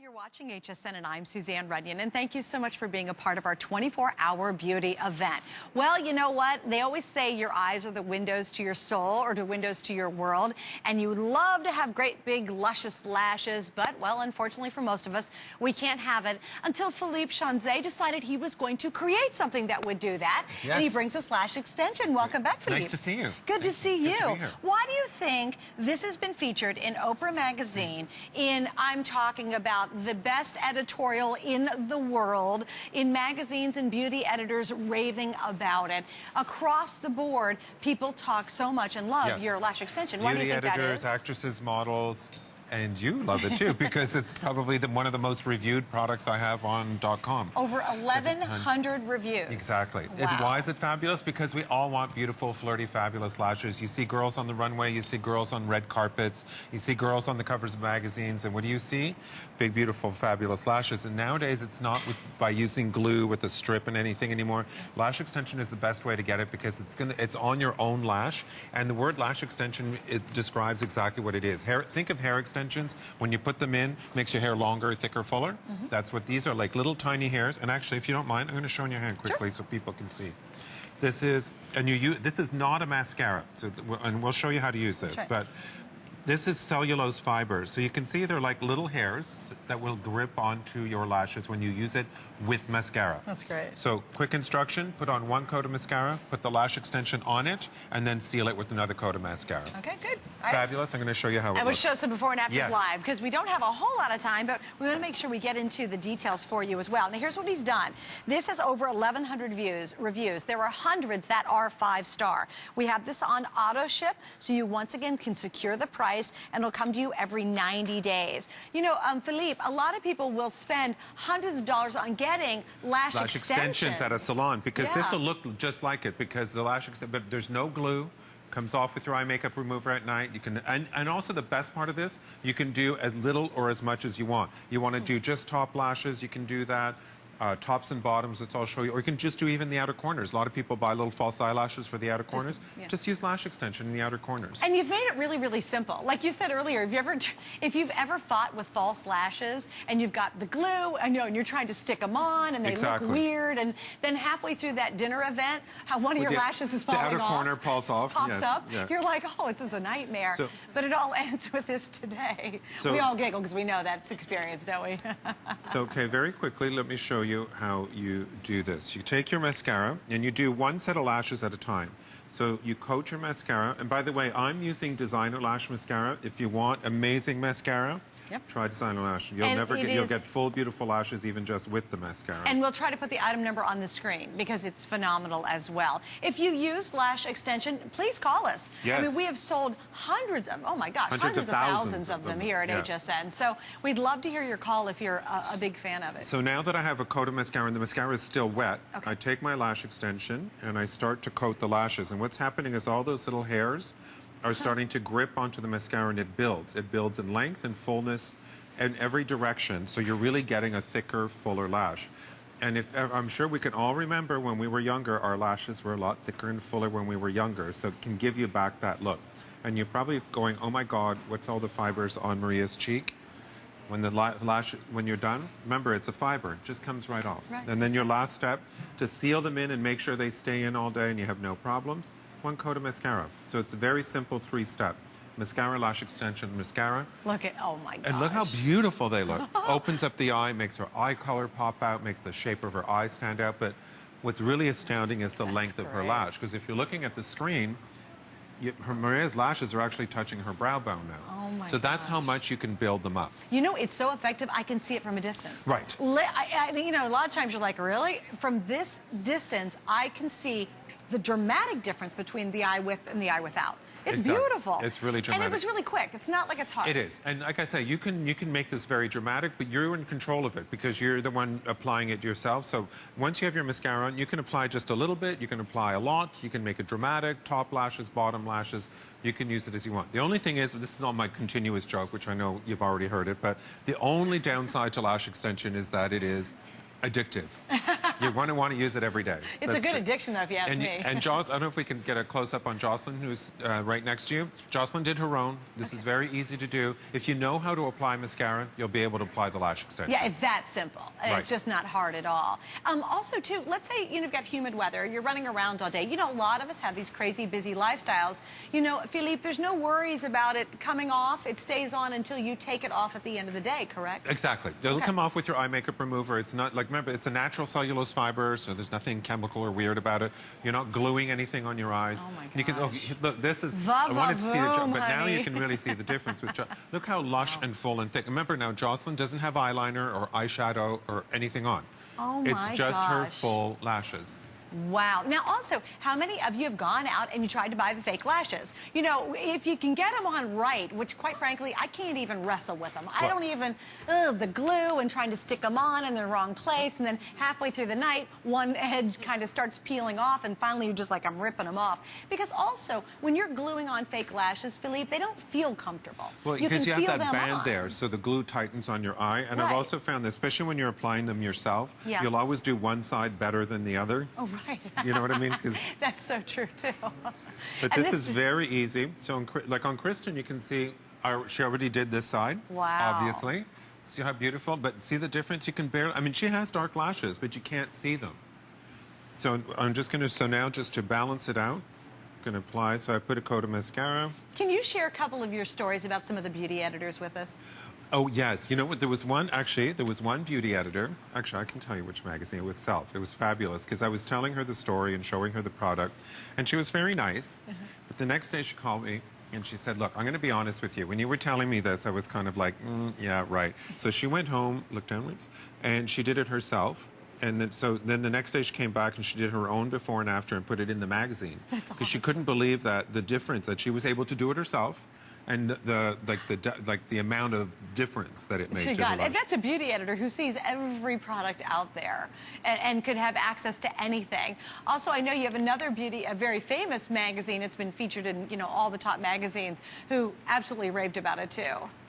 You're watching HSN and I'm Suzanne Runyon, and thank you so much for being a part of our 24-hour beauty event. Well, you know what? They always say your eyes are the windows to your soul or the windows to your world, and you love to have great big luscious lashes, but, well, unfortunately for most of us, we can't have it until Philippe Chanzay decided he was going to create something that would do that. Yes. And he brings us lash extension. Welcome back, Philippe. Nice to see you. Good to see you. Good to be here. Why do you think this has been featured in Oprah magazine in, I'm talking about the best editorial in the world, in magazines and beauty editors raving about it? Across the board, people talk so much and love your lash extension. Why do you think that is? Beauty editors, actresses, models, and you love it too, because it's probably one of the most reviewed products I have on .com. Over 1,100 reviews. Exactly. Wow. Why is it fabulous? Because we all want beautiful, flirty, fabulous lashes. You see girls on the runway, you see girls on red carpets, you see girls on the covers of magazines, and what do you see? Big, beautiful, fabulous lashes. And nowadays, it's not by using glue with a strip and anything anymore. Lash extension is the best way to get it because it's on your own lash, and the word lash extension, it describes exactly what it is. Think of hair extensions. When you put them in, makes your hair longer, thicker, fuller. That's what these are, like little tiny hairs. And actually, if you don't mind, I'm going to show in your hand quickly so people can see. This is, this is not a mascara, and we'll show you how to use this. Right. But this is cellulose fibers. So you can see they're like little hairs that will grip onto your lashes when you use it with mascara. That's great. So quick instruction, put on one coat of mascara, put the lash extension on it, and then seal it with another coat of mascara. Okay, good. Fabulous. I'm going to show you how it looks. I will show some before and afters Yes. live because we don't have a whole lot of time, but we want to make sure we get into the details for you as well. Now, here's what he's done. This has over 1,100 reviews. There are hundreds that are 5-star. We have this on AutoShip, so you once again can secure the price, and it'll come to you every 90 days. You know, Philippe, a lot of people will spend hundreds of dollars on getting lash extensions at a salon because this will look just like it because the lash extension, but there's no glue. Comes off with your eye makeup remover at night. You can, and also the best part of this, you can do as little or as much as you want. You want to do just top lashes, you can do that. Tops and bottoms, which I'll show you. Or you can just do even the outer corners. A lot of people buy little false eyelashes for the outer corners. Just use lash extension in the outer corners. And you've made it really, really simple. Like you said earlier, if you've ever fought with false lashes and you've got the glue, and you're trying to stick them on and they look weird, and then halfway through that dinner event, how one of your lashes is falling off. The outer corner pops up. You're like, oh, this is a nightmare. But it all ends with this today. We all giggle because we know that's experience, don't we? So, okay, very quickly, let me show you how you do this. You take your mascara and you do one set of lashes at a time. So you coat your mascara, and by the way, I'm using designer lash mascara. If you want amazing mascara, try designer lash. You'll get full, beautiful lashes even just with the mascara. And we'll try to put the item number on the screen because it's phenomenal as well. If you use lash extension, please call us. Yes. I mean, we have sold hundreds of, oh my gosh, hundreds of thousands of them here at HSN. So we'd love to hear your call if you're a big fan of it. So now that I have a coat of mascara and the mascara is still wet, I take my lash extension and I start to coat the lashes. And what's happening is all those little hairs are starting to grip onto the mascara, and it builds. It builds in length and fullness in every direction, so you're really getting a thicker, fuller lash. And I'm sure we can all remember when we were younger, our lashes were a lot thicker and fuller when we were younger, so it can give you back that look. And you're probably going, oh my God, what's all the fibers on Maria's cheek? When when you're done, remember it's a fiber, it just comes right off. And then your last step, to seal them in and make sure they stay in all day and you have no problems, one coat of mascara. So it's a very simple 3-step. Mascara, lash extension, mascara. Look at, oh my gosh. And look how beautiful they look. Opens up the eye, makes her eye color pop out, makes the shape of her eye stand out. But what's really astounding is the length of her lash. Because if you're looking at the screen, Maria's lashes are actually touching her brow bone now. Oh my So that's how much you can build them up. You know, it's so effective, I can see it from a distance. Right. You know, a lot of times you're like, really? From this distance, I can see the dramatic difference between the eye with and the eye without. It's beautiful. It's really dramatic. And it was really quick. It's not like it's hard. It is. And like I say, you can make this very dramatic, but you're in control of it because you're the one applying it yourself. So once you have your mascara on, you can apply just a little bit, you can apply a lot, you can make it dramatic, top lashes, bottom lashes. You can use it as you want. The only thing is, this is not my continuous joke, which I know you've already heard it, but the only downside to lash extension is that it is addictive. You want to use it every day. It's a good addiction, though, if you ask me. And Joss, I don't know if we can get a close-up on Jocelyn, who's right next to you. Jocelyn did her own. This is very easy to do. If you know how to apply mascara, you'll be able to apply the lash extension. Yeah, it's that simple. Right. It's just not hard at all. Also, too, let's say you've got humid weather. You're running around all day. You know, a lot of us have these crazy busy lifestyles. You know, Philippe, there's no worries about it coming off. It stays on until you take it off at the end of the day, correct? Exactly. It'll come off with your eye makeup remover. It's not, like, remember, it's a natural cellulose fiber, so there's nothing chemical or weird about it. You're not gluing anything on your eyes. Oh, my gosh. You can, look, this is, I wanted to see the, but now you can really see the difference. Look how lush and full and thick. Remember now, Jocelyn doesn't have eyeliner or eyeshadow or anything on. Oh, my gosh. It's just her full lashes. Wow. Now, also, how many of you have gone out and you tried to buy the fake lashes? You know, if you can get them on right, which, quite frankly, I can't even wrestle with them. I don't even, the glue and trying to stick them on in the wrong place, and then halfway through the night, one edge kind of starts peeling off, and finally you're just like, I'm ripping them off. Because also, when you're gluing on fake lashes, Philippe, they don't feel comfortable. Well, because you have that band there, so the glue tightens on your eye. And I've also found that, especially when you're applying them yourself, you'll always do one side better than the other. Oh, right. You know what I mean? That's so true, too. But this is very easy. So, like on Kristen, you can see she already did this side. Wow. Obviously. See how beautiful? But see the difference? You can barely, I mean, she has dark lashes, but you can't see them. So I'm just going to, so now just to balance it out, I'm going to apply. So I put a coat of mascara. Can you share a couple of your stories about some of the beauty editors with us? Oh, yes. You know what? There was one beauty editor. Actually, I can tell you which magazine. It was Self. It was fabulous because I was telling her the story and showing her the product. And she was very nice. But the next day she called me and she said, look, I'm going to be honest with you. When you were telling me this, I was kind of like, yeah, right. So she went home, looked downwards, and she did it herself. And then the next day she came back and she did her own before and after and put it in the magazine. That's awesome. Because she couldn't believe that the difference, that she was able to do it herself. And the amount of difference that it made to her life. And that's a beauty editor who sees every product out there and could have access to anything. Also, I know you have another a very famous magazine. It's been featured in, you know, all the top magazines, who absolutely raved about it too.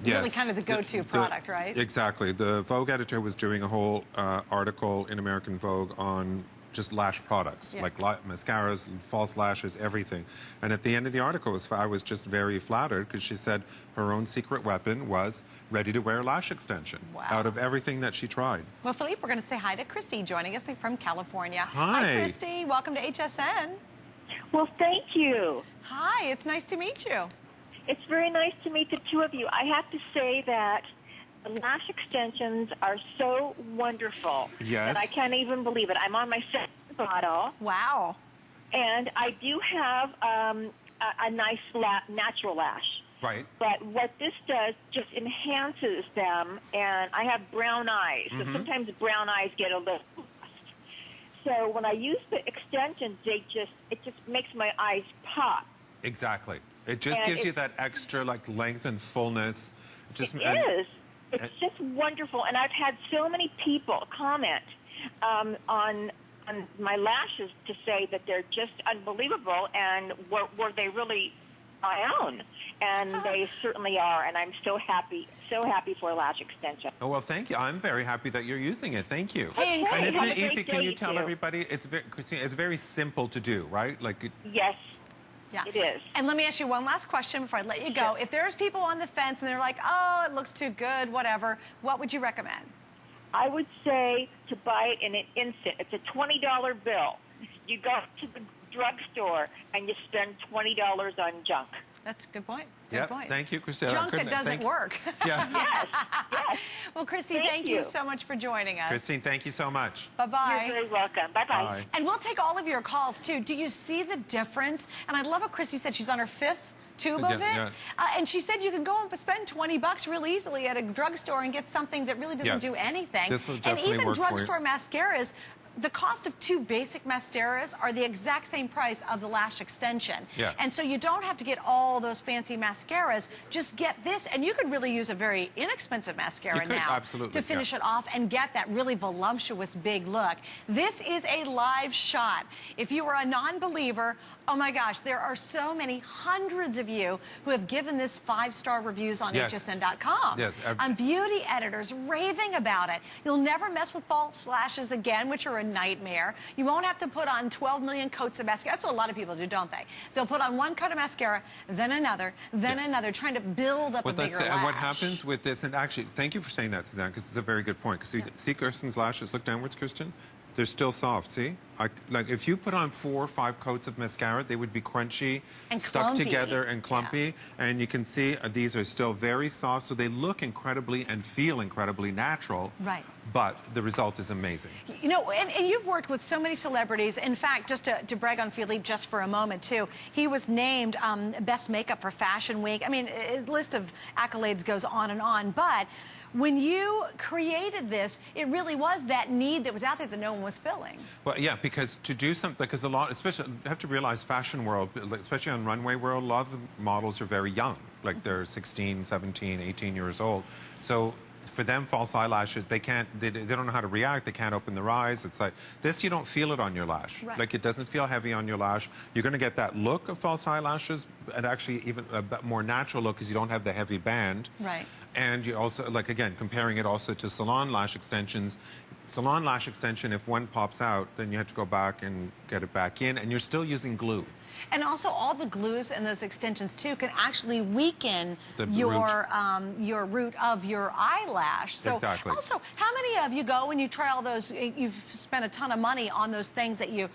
Yes. Really kind of the go-to product, right? Exactly. The Vogue editor was doing a whole article in American Vogue on just lash products, like mascaras, false lashes, everything. And at the end of the article, I was just very flattered because she said her own secret weapon was ready-to-wear lash extension out of everything that she tried. Well, Philippe, we're going to say hi to Christy, joining us from California. Hi, Christy. Welcome to HSN. Well, thank you. Hi. It's nice to meet you. It's very nice to meet the two of you. I have to say that lash extensions are so wonderful. Yes. And I can't even believe it. I'm on my second bottle. Wow. And I do have a nice natural lash. Right. But what this does just enhances them, and I have brown eyes. So sometimes brown eyes get a little lost. So when I use the extensions, it just makes my eyes pop. Exactly. It just gives you that extra length and fullness. It is. It's just wonderful, and I've had so many people comment on my lashes to say that they're just unbelievable, and were they really my own? And they certainly are, and I'm so happy for lash extension. Oh, well, thank you. I'm very happy that you're using it. Thank you. Hey, and isn't have it a great easy? Can you tell day, everybody? Christine, it's very simple to do, right? Yes. Yeah. It is. And let me ask you one last question before I let you go. If there's people on the fence and they're like, oh, it looks too good, whatever, what would you recommend? I would say to buy it in an instant. It's a $20 bill. You go to the drugstore and you spend $20 on junk. That's a good point. Good point. Thank you, Christine. Junk that doesn't work. Yeah. Yes. Well, Christine, thank you so much for joining us. Christine, thank you so much. Bye-bye. You're very welcome. Bye-bye. Bye. And we'll take all of your calls, too. Do you see the difference? And I love what Christy said. She's on her 5th tube of it. Yeah. And she said you can go and spend $20 real easily at a drugstore and get something that really doesn't do anything. This will and definitely even work for you. drugstore mascaras, the cost of 2 basic mascaras are the exact same price of the lash extension. Yeah. And so you don't have to get all those fancy mascaras. Just get this, and you could really use a very inexpensive mascara now to finish it off and get that really voluptuous big look. This is a live shot. If you are a non-believer, oh my gosh, there are so many hundreds of you who have given this 5-star reviews on HSN.com. Yes. Beauty editors raving about it. You'll never mess with false lashes again, which are a nightmare. You won't have to put on 12 million coats of mascara. That's what a lot of people do, don't they? They'll put on one coat of mascara, then another, then another, trying to build up a bigger lash. And what happens with this, and actually, thank you for saying that, Suzanne, because it's a very good point. Because see Kirsten's lashes, look downwards, Kirsten. They're still soft, see? Like if you put on 4 or 5 coats of mascara, they would be crunchy, and stuck clumpy. together and clumpy. Yeah. And you can see these are still very soft, so they look incredibly and feel incredibly natural. Right. But the result is amazing. You know, and you've worked with so many celebrities. In fact, just to brag on Philippe just for a moment, too, he was named Best Makeup for Fashion Week. I mean, his list of accolades goes on, but when you created this, it really was that need that was out there that no one was filling. Well, yeah, because to do something, because a lot, especially, you have to realize fashion world, especially on runway world, a lot of the models are very young. Like they're 16, 17, 18 years old. So for them, false eyelashes, they don't know how to react. They can't open their eyes. It's like this, you don't feel it on your lash. Right. Like it doesn't feel heavy on your lash. You're going to get that look of false eyelashes, and actually even a bit more natural look because you don't have the heavy band. Right. And you also, like again, comparing it also to salon lash extensions. Salon lash extension, if one pops out, then you have to go back and get it back in, and you're still using glue. And also, all the glues and those extensions too can actually weaken your root of your eyelash. So exactly. Also, how many of you go and you try all those? You've spent a ton of money on those things that you.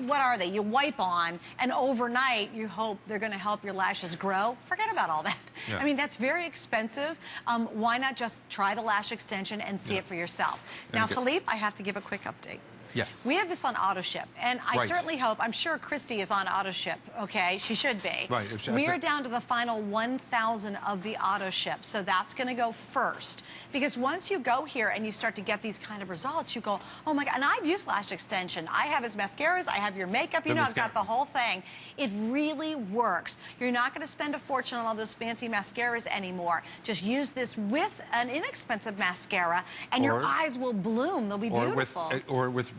What are they? You wipe on, and overnight you hope they're going to help your lashes grow. Forget about all that. Yeah. I mean, that's very expensive. Why not just try the lash extension and see it for yourself? Now, Philippe, I have to give a quick update. Yes. We have this on AutoShip, and I certainly hope, I'm sure Christy is on AutoShip, okay? She should be. Right. We are down to the final 1,000 of the AutoShip, so that's going to go first. Because once you go here and you start to get these kind of results, you go, oh my God, and I've used lash extension. I have his mascaras, I have your makeup, you know, I've got the whole thing. It really works. You're not going to spend a fortune on all those fancy mascaras anymore. Just use this with an inexpensive mascara, and your eyes will bloom. They'll be beautiful. Or with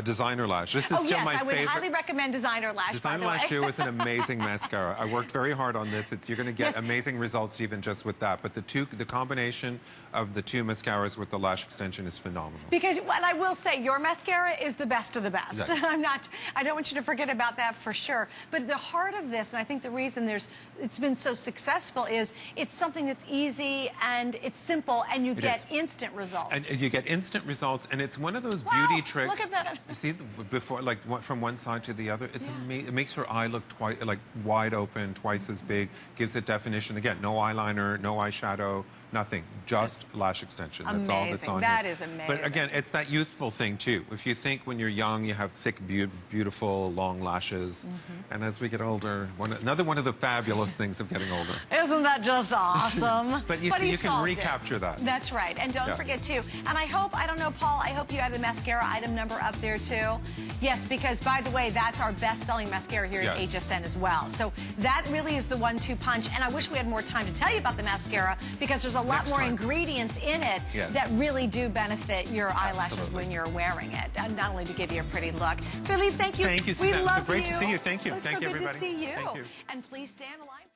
designer lash. This is still my favorite. I would highly recommend designer lash. Designer Lash Duo is an amazing mascara. I worked very hard on this. You're going to get amazing results even just with that. But the combination of the 2 mascaras with the lash extension is phenomenal. Because, and I will say, your mascara is the best of the best. Yes. I don't want you to forget about that for sure. But the heart of this, and I think the reason it's been so successul is it's something that's easy and it's simple, and you get instant results. And you get instant results, and it's one of those beauty tricks. Look at that. You see, before, like from one side to the other, it's amazing. It makes her eye look wide open, twice as big, gives it definition. Again, no eyeliner, no eyeshadow, nothing, just lash extension. That's all that's on That here. is amazing. But again, it's that youthful thing too. If you think when you're young you have thick, beautiful, long lashes, and as we get older, another one of the fabulous things of getting older. Isn't that just awesome? But you can recapture that. That's right. And don't forget too. And I hope, I don't know, Paul, I hope you had the mascara item number up there too. Yes, because by the way, that's our best-selling mascara here at HSN as well. So that really is the 1-2 punch. And I wish we had more time to tell you about the mascara, because there's a lot more ingredients in it that really do benefit your eyelashes when you're wearing it, and not only to give you a pretty look. Philippe, thank you. Thank you, We Suzanne. love Great to see you. Thank you. It was Thank so you, good everybody. to see you. Thank you. And please stay on the line.